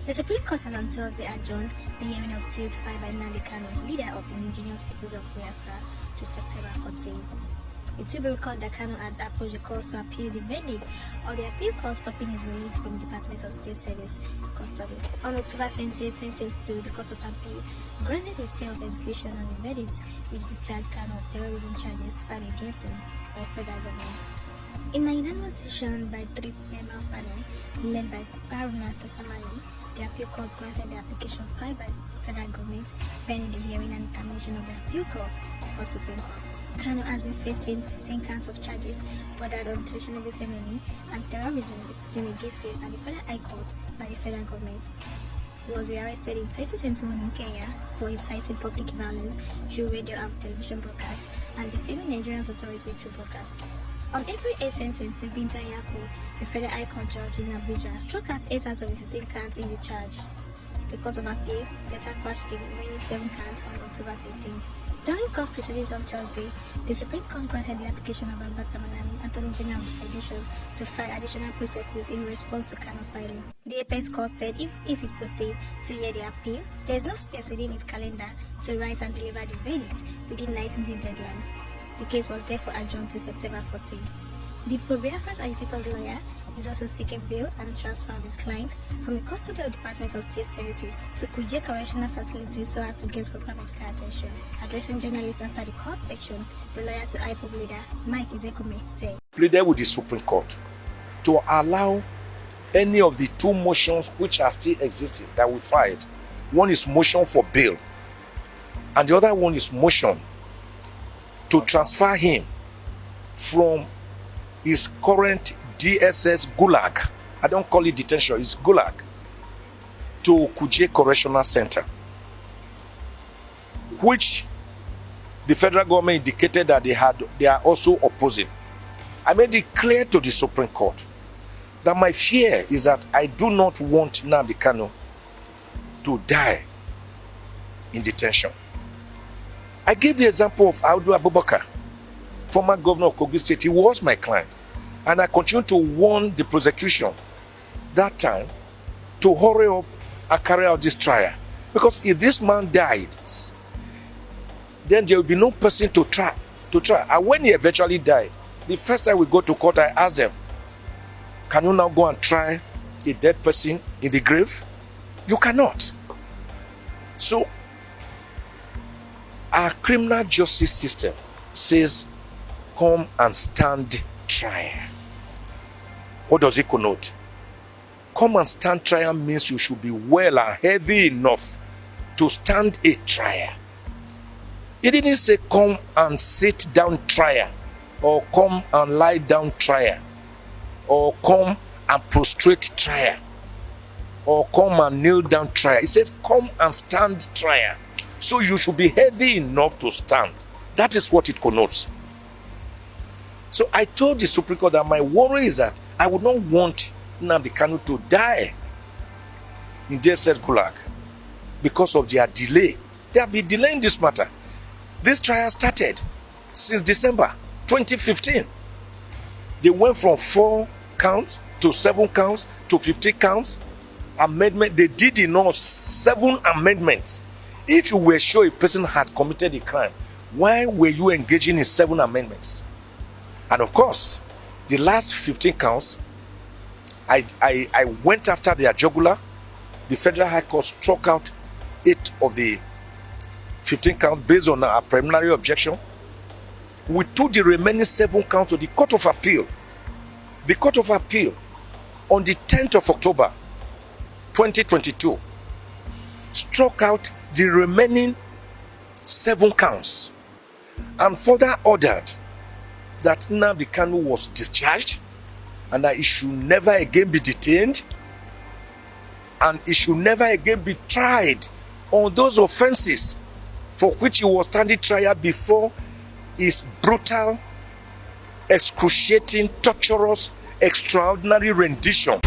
The Supreme Court has on Thursday adjourned the hearing of suit filed by Nnamdi Kanu, leader of Indigenous Peoples of Biafra, to September 14. It will be recalled that Kanu had approached the court to appeal the verdict of the appeal court stopping his release from the Department of State Service custody. On October 28, 2022, the Court of Appeal granted a stay of execution on the verdict, which discharged Kanu of terrorism charges filed against him by federal government. In a unanimous decision by 3-member panel led by Haruna Tassamani, the appeal court granted the application filed by federal government pending the hearing and determination of the appeal court before Supreme Court. Kanu has been facing 15 counts of charges bordered on treasonable felony and terrorism instituted against him at the Federal High Court by the federal government. He was rearrested in 2021 in Kenya for inciting public violence through radio and television broadcast and defaming Nigerian authorities through broadcast. On April 8, 2022, Binta Yaku, a federal high court judge in Abuja, struck out 8 out of the 15 counts in the charge. The Court of Appeal later quashed the remaining 7 counts on October 18th. During court proceedings on Thursday, the Supreme Court granted the application of Albert Manani, Attorney General of the Federation, to file additional processes in response to Kanu filing. The Apex Court said if it proceeds to hear the appeal, there is no space within its calendar to rise and deliver the verdict within 19-day deadline. The case was therefore adjourned to September 14. The pro-Biafra's agitator's lawyer is also seeking bail and transfer of his client from the custody of the Department of State Services to Kuje Correctional Facility so as to get proper medical attention. Addressing journalists after the court section, the lawyer to IPOB leader Mike Izekume said, Pleaded with the Supreme Court to allow any of the 2 motions which are still existing that we filed. One is motion for bail, and the other one is motion to transfer him from his current DSS Gulag, I don't call it detention, it's Gulag, to Kuje Correctional Center, which the federal government indicated that they are also opposing. I made it clear to the Supreme Court that my fear is that I do not want Nnamdi Kanu to die in detention. I gave the example of Audu Abubakar, former governor of Kogi State. He was my client. And I continue to warn the prosecution that time to hurry up and carry out this trial. Because if this man died, then there will be no person to try. And when he eventually died, the first time we go to court, I asked them, can you now go and try a dead person in the grave? You cannot. So, our criminal justice system says, come and stand trial. What does it connote? Come and stand trial means you should be well and heavy enough to stand a trial. It didn't say come and sit down trial, or come and lie down trial, or come and prostrate trial, or come and kneel down trial. It says come and stand trial. So you should be heavy enough to stand. That is what it connotes. So I told the Supreme Court that my worry is that I would not want Nnamdi Kanu to die in DSS Gulag because of their delay. They have been delaying this matter. This trial started since December 2015. They went from 4 counts to 7 counts to 50 counts. Amendment. They did in all 7 amendments. If you were sure a person had committed a crime, why were you engaging in 7 amendments? And of course, the last 15 counts, I went after their jugular. The Federal High Court struck out 8 of the 15 counts based on a preliminary objection. We took the remaining 7 counts to the Court of Appeal. The Court of Appeal, on the 10th of October 2022, struck out the remaining 7 counts and further ordered that Nnamdi Kanu was discharged and that he should never again be detained and he should never again be tried on those offenses for which he was standing trial before his brutal, excruciating, torturous, extraordinary rendition.